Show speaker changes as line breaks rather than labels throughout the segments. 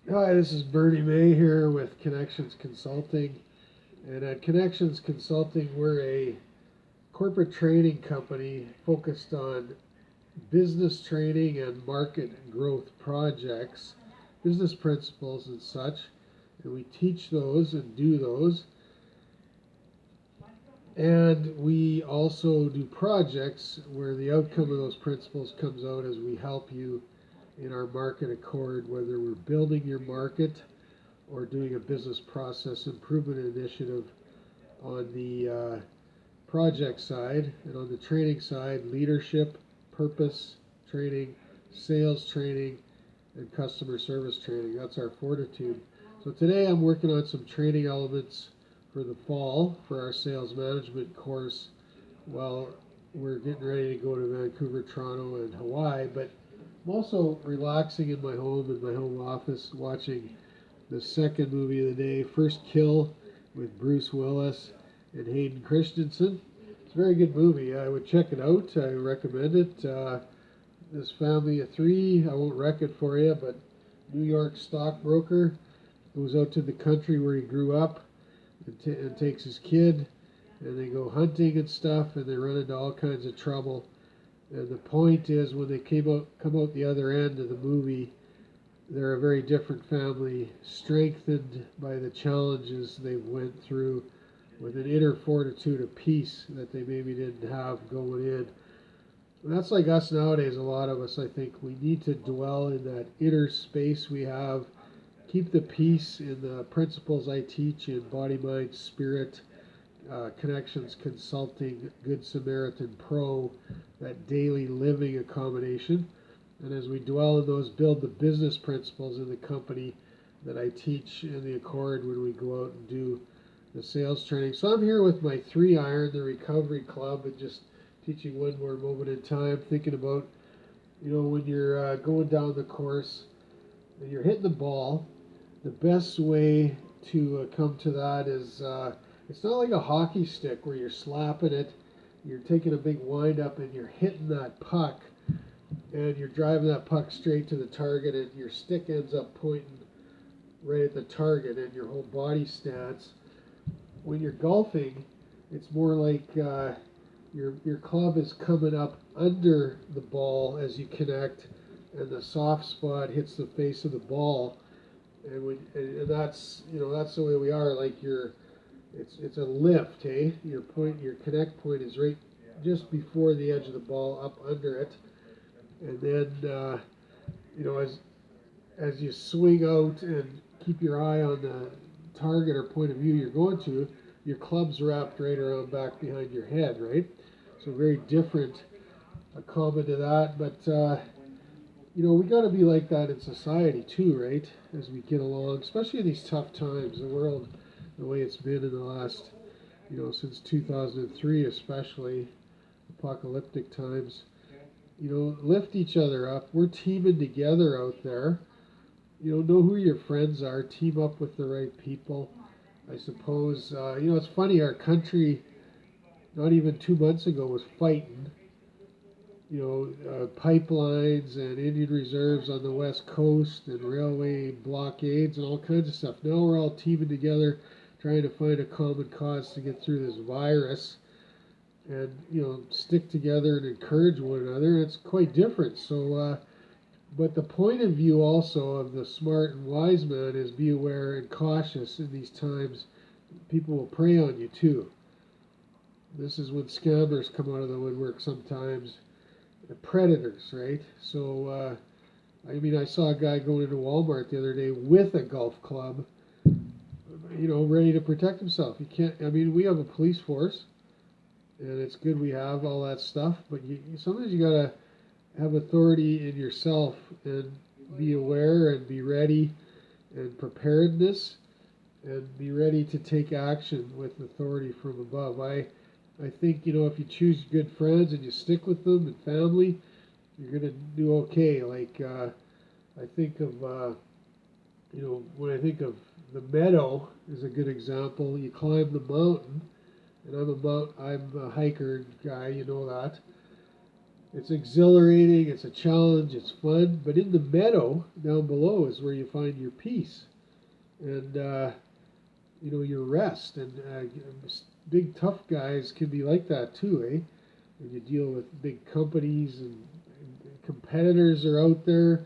Hi, this is Bernie May here with Connections Consulting. And at Connections Consulting, we're a corporate training company focused on business training and market growth projects, business principles, and such. And we teach those and do those. And we also do projects where the outcome of those principles comes out as we help you in our market accord, whether we're building your market or doing a business process improvement initiative on the project side, and on the training side, leadership, purpose training, sales training, and customer service training. That's our fortitude. So today I'm working on some training elements for the fall for our sales management course. Well, we're getting ready to go to Vancouver, Toronto, and Hawaii, but I'm also relaxing in my home, in my home office, watching the second movie of the day, First Kill, with Bruce Willis and Hayden Christensen. It's a very good movie. I would check it out. I recommend it. This family of three, I won't wreck it for you, but New York stockbroker goes out to the country where he grew up and takes his kid, and they go hunting and stuff, and they run into all kinds of trouble. And the point is, when they come out the other end of the movie, they're a very different family, strengthened by the challenges they went through, with an inner fortitude of peace that they maybe didn't have going in. And that's like us nowadays. A lot of us, I think, we need to dwell in that inner space we have, keep the peace in the principles I teach in Body, Mind, Spirit, Connections Consulting, Good Samaritan Pro, that daily living accommodation. And as we dwell in those, build the business principles in the company that I teach in the Accord when we go out and do the sales training. So I'm here with my 3 iron, the Recovery Club, and just teaching one more moment in time, thinking about, when you're going down the course and you're hitting the ball, the best way to come to that is it's not like a hockey stick where you're slapping it, you're taking a big wind up and you're hitting that puck and you're driving that puck straight to the target, and your stick ends up pointing right at the target, and your whole body stance. When you're golfing, it's more like your club is coming up under the ball as you connect, and the soft spot hits the face of the ball, and that's the way we are. Like it's a lift, hey. Your connect point is right just before the edge of the ball, up under it, and then as you swing out and keep your eye on the target or point of view you're going to, your club's wrapped right around back behind your head, right? So very different a comment to that, but we got to be like that in society too, right? As we get along, especially in these tough times, the world, the way it's been in the last, since 2003, especially apocalyptic times. Lift each other up. We're teaming together out there. Know who your friends are. Team up with the right people. I suppose. It's funny. Our country, not even 2 months ago, was fighting. Pipelines and Indian reserves on the west coast and railway blockades and all kinds of stuff. Now we're all teaming together, trying to find a common cause to get through this virus, and stick together and encourage one another. It's quite different. So. But the point of view also of the smart and wise man is be aware and cautious in these times. People will prey on you too. This is when scammers come out of the woodwork sometimes. The predators, right? So, I saw a guy going into Walmart the other day with a golf club, ready to protect himself. You can't, we have a police force, and it's good we have all that stuff, but sometimes you gotta have authority in yourself and be aware and be ready and preparedness and be ready to take action with authority from above. I think if you choose good friends and you stick with them and family, you're gonna do okay. Like I think of when I think of the meadow is a good example. You climb the mountain, and I'm a hiker guy, you know that, It's exhilarating, it's a challenge, it's fun, but in the meadow down below is where you find your peace and your rest. And big tough guys can be like that too, eh? When you deal with big companies and competitors are out there.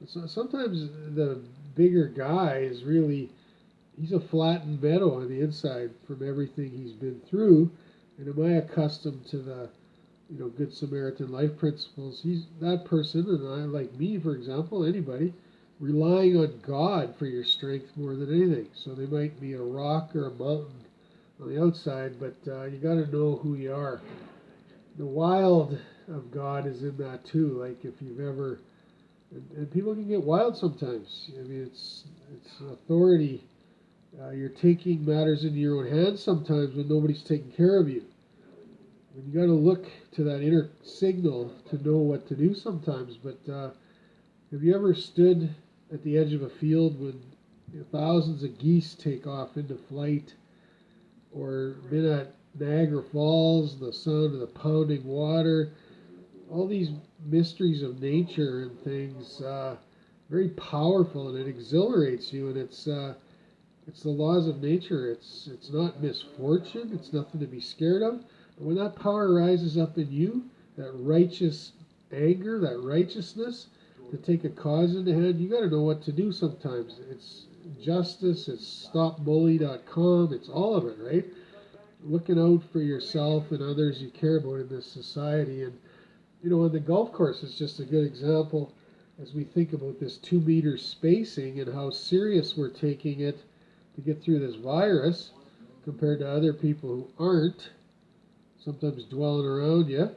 So sometimes the bigger guy is really he's a flattened meadow on the inside from everything he's been through. And am I accustomed to the Good Samaritan life principles? He's that person, and I, like me, for example, anybody, relying on God for your strength more than anything. So they might be a rock or a mountain on the outside, but you got to know who you are. The wild of God is in that too. Like if you've ever, and people can get wild sometimes. I mean, it's authority. You're taking matters into your own hands sometimes when nobody's taking care of you. And you got to look to that inner signal to know what to do sometimes. But have you ever stood at the edge of a field when thousands of geese take off into flight, or been at Niagara Falls, the sound of the pounding water, all these mysteries of nature and things, very powerful, and it exhilarates you, and it's the laws of nature. It's not misfortune. It's nothing to be scared of. But when that power rises up in you, that righteous anger, that righteousness, to take a cause into hand, you got to know what to do sometimes. It's justice. It's stopbully.com. It's all of it, right? Looking out for yourself and others you care about in this society. And on the golf course, it's just a good example as we think about this 2 meter spacing and how serious we're taking it to get through this virus compared to other people who aren't, sometimes dwelling around you.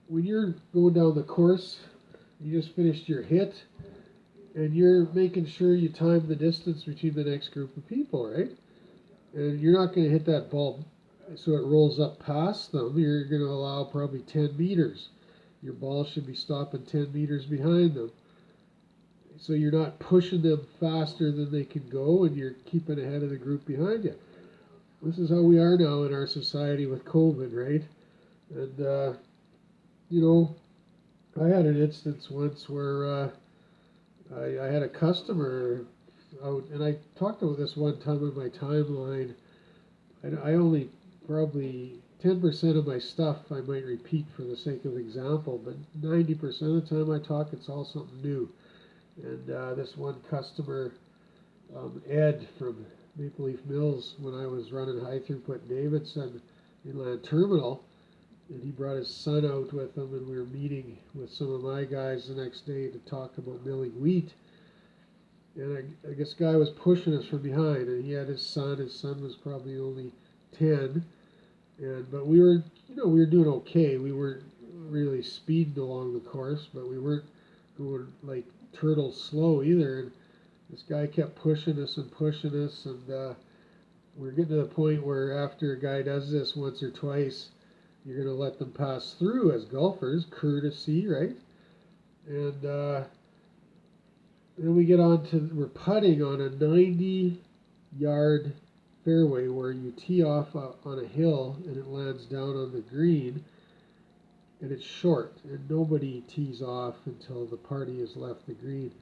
When you're going down the course, you just finished your hit, and you're making sure you time the distance between the next group of people, right? And you're not going to hit that ball so it rolls up past them. You're going to allow probably 10 meters. Your ball should be stopping 10 meters behind them. So you're not pushing them faster than they can go, and you're keeping ahead of the group behind you. This is how we are now in our society with COVID, right? And, I had an instance once where I had a customer out, and I talked about this one time in my timeline. I only probably 10% of my stuff I might repeat for the sake of example, but 90% of the time I talk, it's all something new. And this one customer, Ed from Maple Leaf Mills, when I was running high throughput Davidson Inland Terminal, and he brought his son out with him, and we were meeting with some of my guys the next day to talk about milling wheat. And I guess guy was pushing us from behind, and he had his son. His son was probably only 10, but we were doing okay. We weren't really speeding along the course, but we weren't going like turtle slow either. And this guy kept pushing us, and we're getting to the point where after a guy does this once or twice, you're going to let them pass through as golfers, courtesy, right? And then we're putting on a 90-yard fairway where you tee off on a hill and it lands down on the green, and it's short, and nobody tees off until the party has left the green.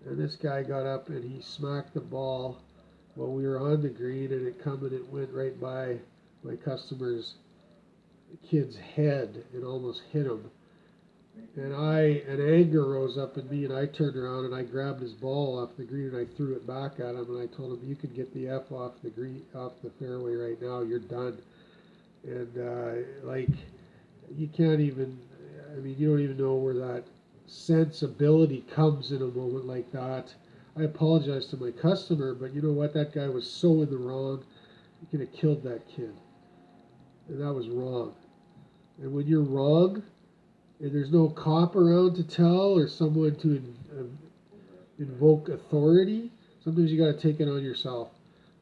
And this guy got up and he smacked the ball while we were on the green, and it went right by my customer's kid's head and almost hit him. And anger rose up in me, and I turned around and I grabbed his ball off the green and I threw it back at him, and I told him, "You can get the F off the fairway right now. You're done." And you can't even. I mean, you don't even know where that sensibility comes in a moment like that. I apologize to my customer, but you know what? That guy was so in the wrong. He could have killed that kid, and that was wrong. And when you're wrong, and there's no cop around to tell or someone to invoke authority, sometimes you got to take it on yourself.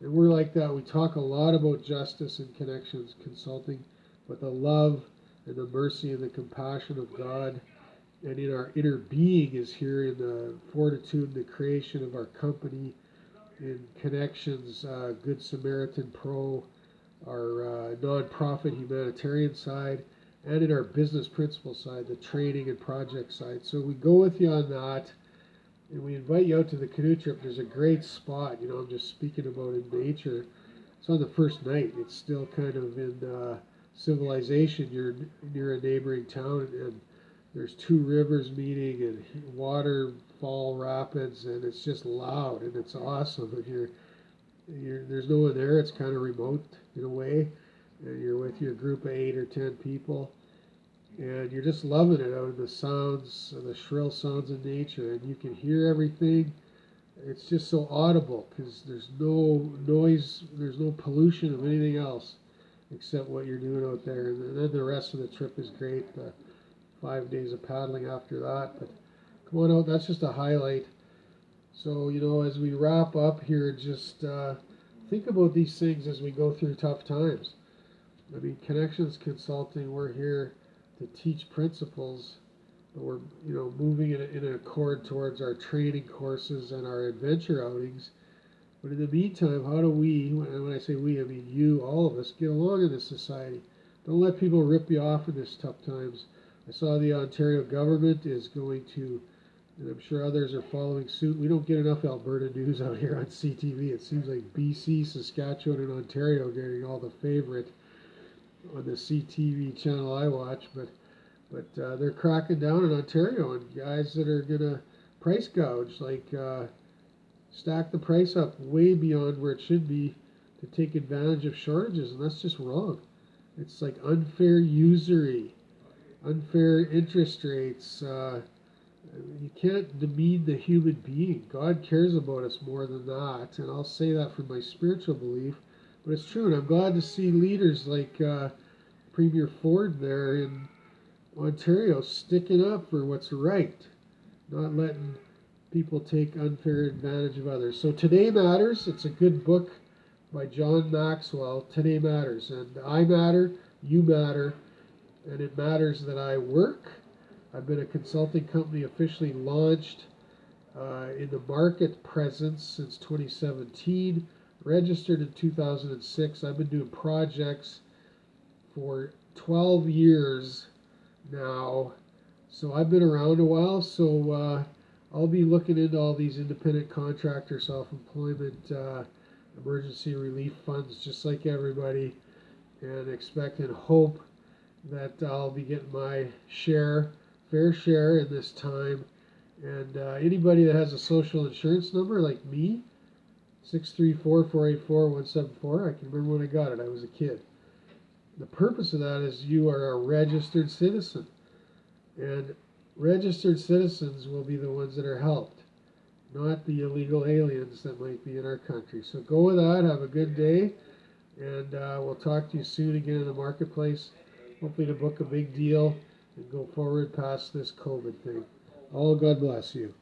And we're like that. We talk a lot about justice and connections consulting, but the love and the mercy and the compassion of God and in our inner being is here in the fortitude, the creation of our company, in Connections, Good Samaritan Pro, our nonprofit humanitarian side, and in our business principle side, the training and project side. So we go with you on that, and we invite you out to the canoe trip. There's a great spot, I'm just speaking about in nature. It's on the first night. It's still kind of in civilization. You're near a neighboring town, and there's two rivers meeting and waterfall rapids, and it's just loud and it's awesome. And there's no one there. It's kind of remote in a way, and you're with your group of 8 or 10 people, and you're just loving it out in the sounds, the shrill sounds of nature, and you can hear everything. It's just so audible because there's no noise, there's no pollution of anything else except what you're doing out there. And then the rest of the trip is great. The 5 days of paddling after that. But come on out, that's just a highlight. So, as we wrap up here, just think about these things as we go through tough times. I mean, Connections Consulting, we're here to teach principles, but we're, moving in an accord towards our training courses and our adventure outings. But in the meantime, how do we, when I say we, I mean you, all of us, get along in this society? Don't let people rip you off in this tough times. I saw the Ontario government is going to, and I'm sure others are following suit. We don't get enough Alberta news out here on CTV. It seems like BC, Saskatchewan, and Ontario are getting all the favorite on the CTV channel I watch. But they're cracking down in Ontario on guys that are going to price gouge, like stack the price up way beyond where it should be to take advantage of shortages, and that's just wrong. It's like unfair usury, unfair interest rates. You can't demean the human being. God cares about us more than that, and I'll say that from my spiritual belief. But it's true, and I'm glad to see leaders like Premier Ford there in Ontario sticking up for what's right, not letting people take unfair advantage of others. So Today Matters. It's a good book by John Maxwell. Today Matters, and I matter, you matter, and it matters that I work. I've been a consulting company officially launched in the market presence since 2017, registered in 2006. I've been doing projects for 12 years now, so I've been around a while. So I'll be looking into all these independent contractor, self-employment, emergency relief funds, just like everybody, and expect and hope that I'll be getting my fair share in this time. And anybody that has a social insurance number like me, 634-484-174, I can remember when I got it. I was a kid. The purpose of that is you are a registered citizen, and registered citizens will be the ones that are helped, not the illegal aliens that might be in our country. So go with that. Have a good day, and we'll talk to you soon again in the marketplace. Hopefully to book a big deal and go forward past this COVID thing. All God bless you.